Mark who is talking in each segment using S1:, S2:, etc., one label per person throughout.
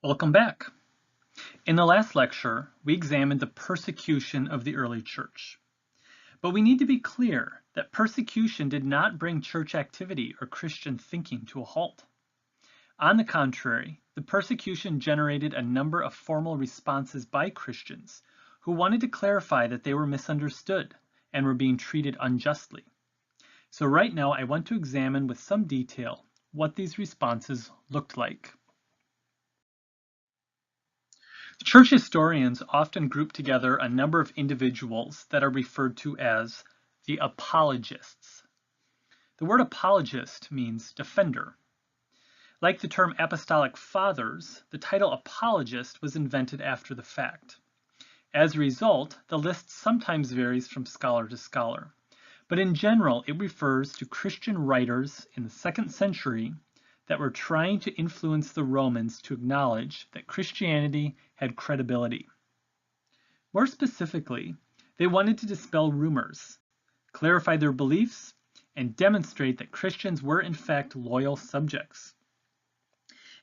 S1: Welcome back. In the last lecture, we examined the persecution of the early church. But we need to be clear that persecution did not bring church activity or Christian thinking to a halt. On the contrary, the persecution generated a number of formal responses by Christians who wanted to clarify that they were misunderstood and were being treated unjustly. So right now, I want to examine with some detail what these responses looked like. Church historians often group together a number of individuals that are referred to as the apologists. The word apologist means defender. Like the term apostolic fathers, the title apologist was invented after the fact. As a result, the list sometimes varies from scholar to scholar, but in general it refers to Christian writers in the 2nd century that were trying to influence the Romans to acknowledge that Christianity had credibility. More specifically, they wanted to dispel rumors, clarify their beliefs, and demonstrate that Christians were in fact loyal subjects.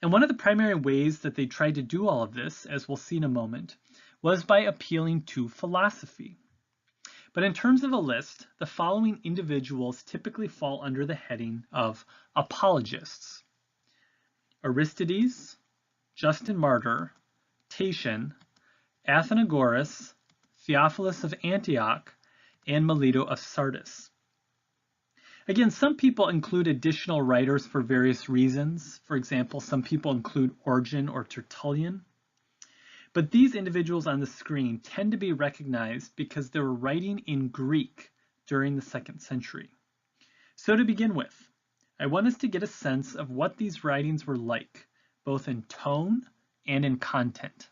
S1: And one of the primary ways that they tried to do all of this, as we'll see in a moment, was by appealing to philosophy. But in terms of a list, the following individuals typically fall under the heading of apologists: Aristides, Justin Martyr, Tatian, Athenagoras, Theophilus of Antioch, and Melito of Sardis. Again, some people include additional writers for various reasons. For example, some people include Origen or Tertullian. But these individuals on the screen tend to be recognized because they were writing in Greek during the 2nd century. So to begin with, I want us to get a sense of what these writings were like, both in tone and in content.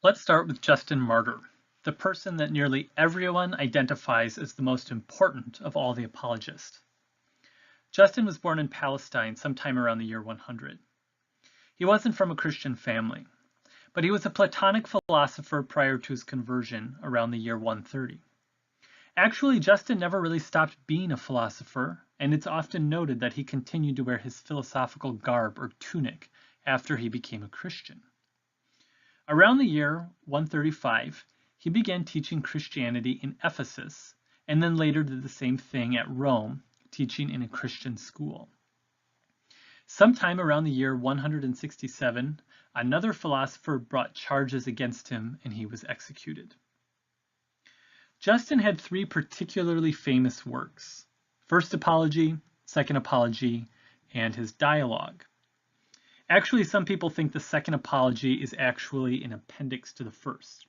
S1: Let's start with Justin Martyr, the person that nearly everyone identifies as the most important of all the apologists. Justin was born in Palestine sometime around the year 100. He wasn't from a Christian family, but he was a Platonic philosopher prior to his conversion around the year 130. Actually, Justin never really stopped being a philosopher, and it's often noted that he continued to wear his philosophical garb or tunic after he became a Christian. Around the year 135, he began teaching Christianity in Ephesus, and then later did the same thing at Rome, teaching in a Christian school. Sometime around the year 167, another philosopher brought charges against him and he was executed. Justin had 3 particularly famous works: First Apology, Second Apology, and his Dialogue. Actually, some people think the Second Apology is actually an appendix to the first.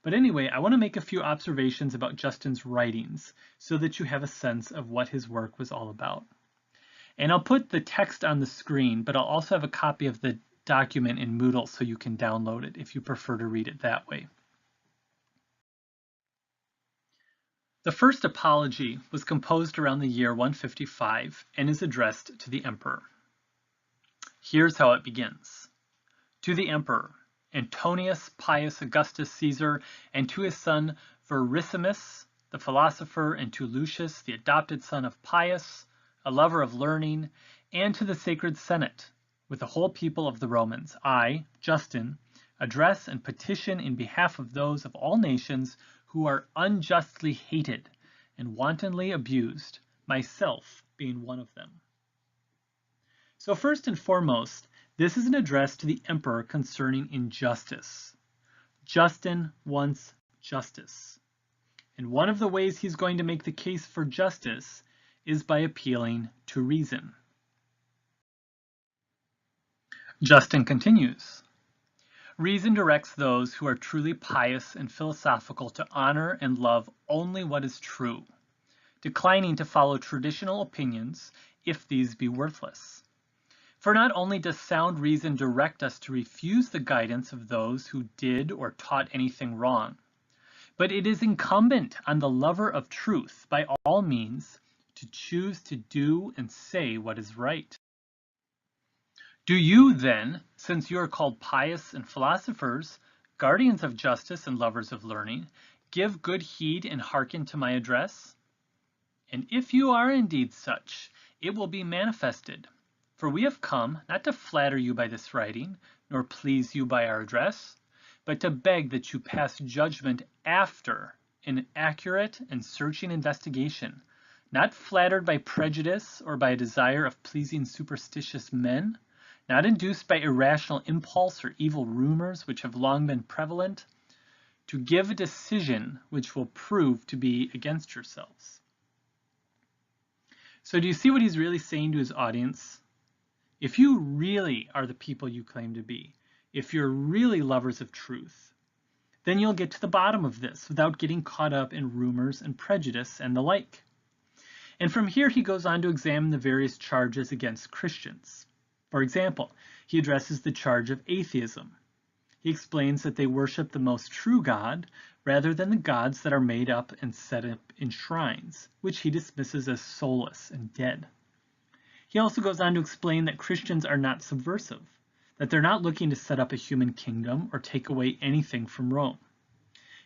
S1: But anyway, I want to make a few observations about Justin's writings so that you have a sense of what his work was all about. And I'll put the text on the screen, but I'll also have a copy of the document in Moodle so you can download it if you prefer to read it that way. The First Apology was composed around the year 155 and is addressed to the emperor. Here's how it begins. To the emperor, Antonius Pius Augustus Caesar, and to his son Vericissimus, the philosopher, and to Lucius, the adopted son of Pius, a lover of learning, and to the sacred Senate, with the whole people of the Romans, I, Justin, address and petition in behalf of those of all nations who are unjustly hated and wantonly abused, myself being one of them. So first and foremost, this is an address to the emperor concerning injustice. Justin wants justice. And one of the ways he's going to make the case for justice is by appealing to reason. Justin continues. Reason directs those who are truly pious and philosophical to honor and love only what is true, declining to follow traditional opinions if these be worthless. For not only does sound reason direct us to refuse the guidance of those who did or taught anything wrong, but it is incumbent on the lover of truth by all means to choose to do and say what is right. Do you then, since you are called pious and philosophers, guardians of justice and lovers of learning, give good heed and hearken to my address? And if you are indeed such, it will be manifested. For we have come not to flatter you by this writing, nor please you by our address, but to beg that you pass judgment after an accurate and searching investigation, not flattered by prejudice or by a desire of pleasing superstitious men, not induced by irrational impulse or evil rumors which have long been prevalent, to give a decision which will prove to be against yourselves. So do you see what he's really saying to his audience? If you really are the people you claim to be, if you're really lovers of truth, then you'll get to the bottom of this without getting caught up in rumors and prejudice and the like. And from here he goes on to examine the various charges against Christians. For example, he addresses the charge of atheism. He explains that they worship the most true God rather than the gods that are made up and set up in shrines, which he dismisses as soulless and dead. He also goes on to explain that Christians are not subversive, that they're not looking to set up a human kingdom or take away anything from Rome.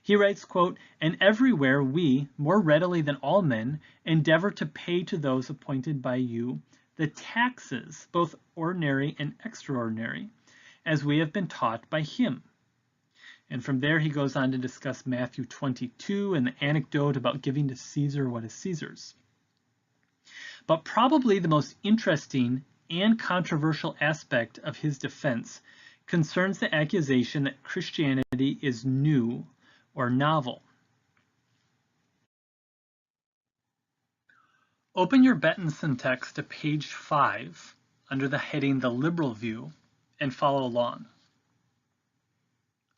S1: He writes, quote, "And everywhere we, more readily than all men, endeavor to pay to those appointed by you the taxes, both ordinary and extraordinary, as we have been taught by him." And from there he goes on to discuss Matthew 22 and the anecdote about giving to Caesar what is Caesar's. But probably the most interesting and controversial aspect of his defense concerns the accusation that Christianity is new or novel. Open your Benson text to page 5 under the heading The Liberal View and follow along.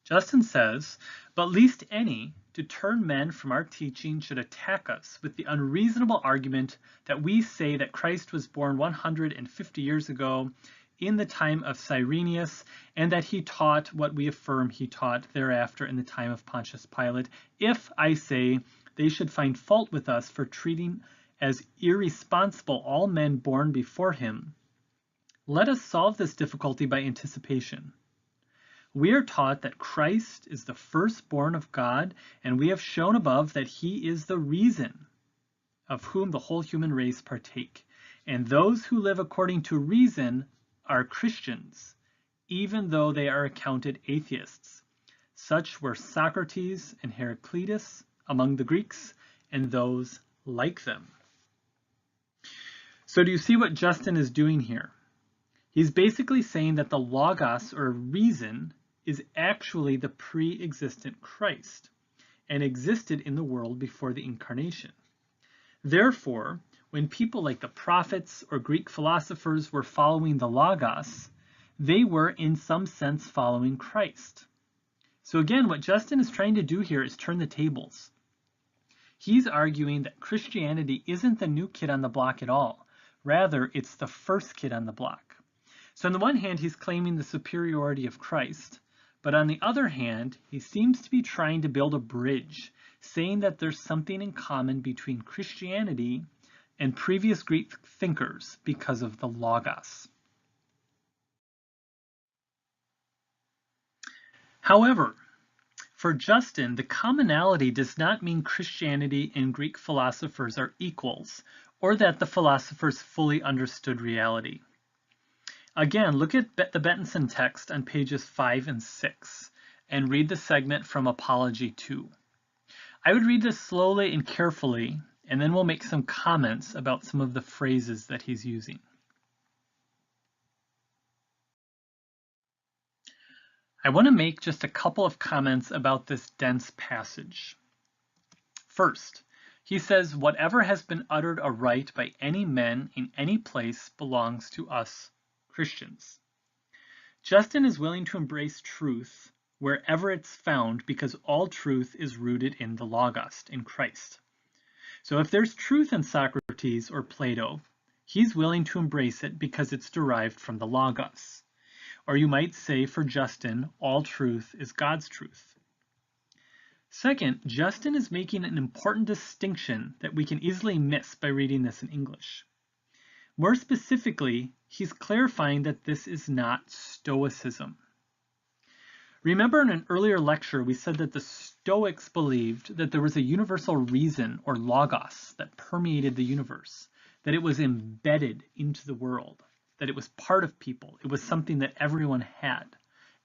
S1: Justin says, "But least any, to turn men from our teaching, should attack us with the unreasonable argument that we say that Christ was born 150 years ago in the time of Cyrenius, and that he taught what we affirm he taught thereafter in the time of Pontius Pilate, if, I say, they should find fault with us for treating as irresponsible all men born before him. Let us solve this difficulty by anticipation. We are taught that Christ is the firstborn of God, and we have shown above that he is the reason of whom the whole human race partake. And those who live according to reason are Christians, even though they are accounted atheists. Such were Socrates and Heraclitus among the Greeks, and those like them." So do you see what Justin is doing here? He's basically saying that the Logos, or reason, is actually the pre-existent Christ and existed in the world before the incarnation. Therefore, when people like the prophets or Greek philosophers were following the Logos, they were in some sense following Christ. So again, what Justin is trying to do here is turn the tables. He's arguing that Christianity isn't the new kid on the block at all. Rather, it's the first kid on the block. So on the one hand, he's claiming the superiority of Christ, but on the other hand, he seems to be trying to build a bridge, saying that there's something in common between Christianity and previous Greek thinkers because of the Logos. However, for Justin, the commonality does not mean Christianity and Greek philosophers are equals, or that the philosophers fully understood reality. Again, look at the Benson text on pages 5 and 6 and read the segment from Apology 2. I would read this slowly and carefully, and then we'll make some comments about some of the phrases that he's using. I want to make just a couple of comments about this dense passage. First, he says, "Whatever has been uttered aright by any men in any place belongs to us Christians." Justin is willing to embrace truth wherever it's found because all truth is rooted in the Logos, in Christ. So if there's truth in Socrates or Plato, he's willing to embrace it because it's derived from the Logos. Or you might say for Justin, all truth is God's truth. Second, Justin is making an important distinction that we can easily miss by reading this in English. More specifically, he's clarifying that this is not Stoicism. Remember in an earlier lecture, we said that the Stoics believed that there was a universal reason or Logos that permeated the universe, that it was embedded into the world. that it was part of people. It was something that everyone had.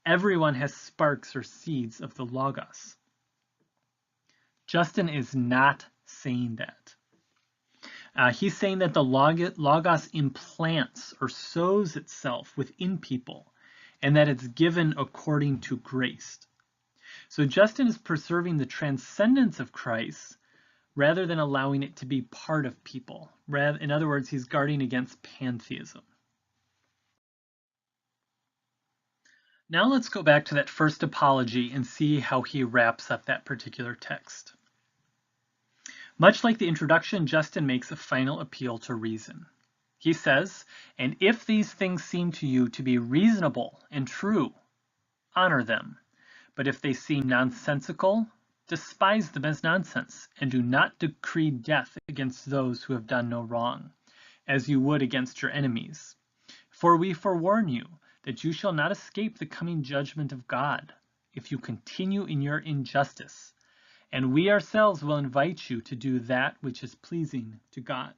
S1: Everyone has sparks or seeds of the Logos. Justin is not saying that. He's saying that the Logos implants or sows itself within people, and that it's given according to grace. So Justin is preserving the transcendence of Christ rather than allowing it to be part of people. In other words, he's guarding against pantheism. Now let's go back to that first apology and see how he wraps up that particular text. Much like the introduction, Justin makes a final appeal to reason. He says, "And if these things seem to you to be reasonable and true, honor them. But if they seem nonsensical, despise them as nonsense, and do not decree death against those who have done no wrong, as you would against your enemies. For we forewarn you that you shall not escape the coming judgment of God, if you continue in your injustice. And we ourselves will invite you to do that which is pleasing to God."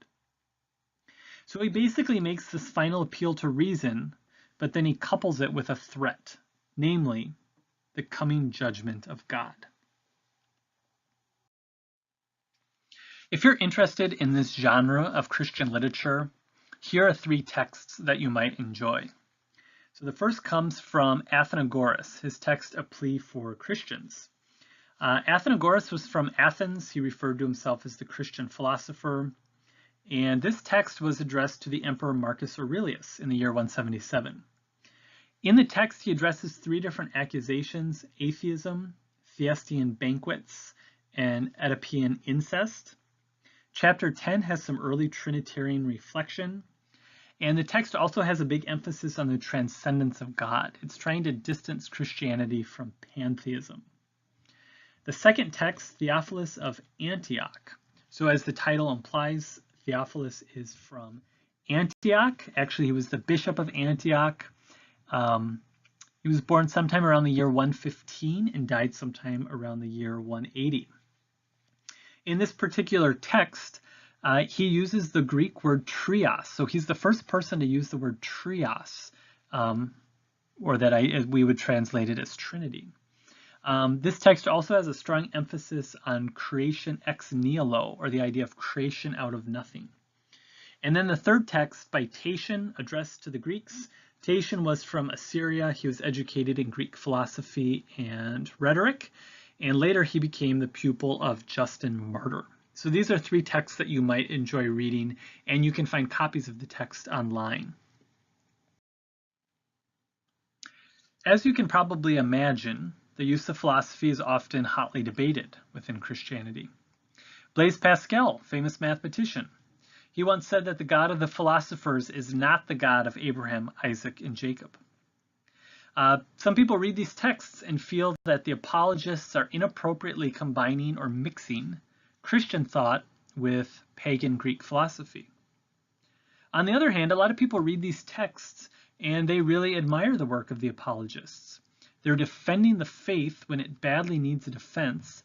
S1: So he basically makes this final appeal to reason, but then he couples it with a threat, namely, the coming judgment of God. If you're interested in this genre of Christian literature, here are 3 texts that you might enjoy. So the first comes from Athenagoras, his text, A Plea for Christians. Athenagoras was from Athens. He referred to himself as the Christian philosopher. And this text was addressed to the Emperor Marcus Aurelius in the year 177. In the text, he addresses 3 different accusations: atheism, Thespian banquets, and Oedipian incest. Chapter 10 has some early Trinitarian reflection. And the text also has a big emphasis on the transcendence of God. It's trying to distance Christianity from pantheism. The second text, Theophilus of Antioch. So as the title implies, Theophilus is from Antioch. Actually, he was the bishop of Antioch. He was born sometime around the year 115 and died sometime around the year 180. In this particular text, he uses the Greek word trios. So he's the first person to use the word trios, or that we would translate it as Trinity. This text also has a strong emphasis on creation ex nihilo, or the idea of creation out of nothing. And then the third text by Tatian, addressed to the Greeks. Tatian was from Assyria. He was educated in Greek philosophy and rhetoric, and later he became the pupil of Justin Martyr. So these are 3 texts that you might enjoy reading, and you can find copies of the text online. As you can probably imagine, the use of philosophy is often hotly debated within Christianity. Blaise Pascal, famous mathematician, he once said that the God of the philosophers is not the God of Abraham, Isaac, and Jacob. Some people read these texts and feel that the apologists are inappropriately combining or mixing Christian thought with pagan Greek philosophy. On the other hand, a lot of people read these texts and they really admire the work of the apologists. They're defending the faith when it badly needs a defense,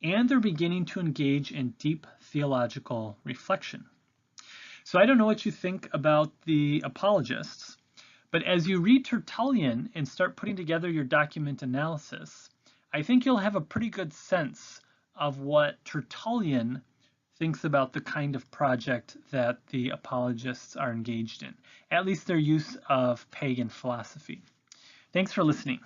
S1: and they're beginning to engage in deep theological reflection. So I don't know what you think about the apologists, but as you read Tertullian and start putting together your document analysis, I think you'll have a pretty good sense of what Tertullian thinks about the kind of project that the apologists are engaged in, at least their use of pagan philosophy. Thanks for listening.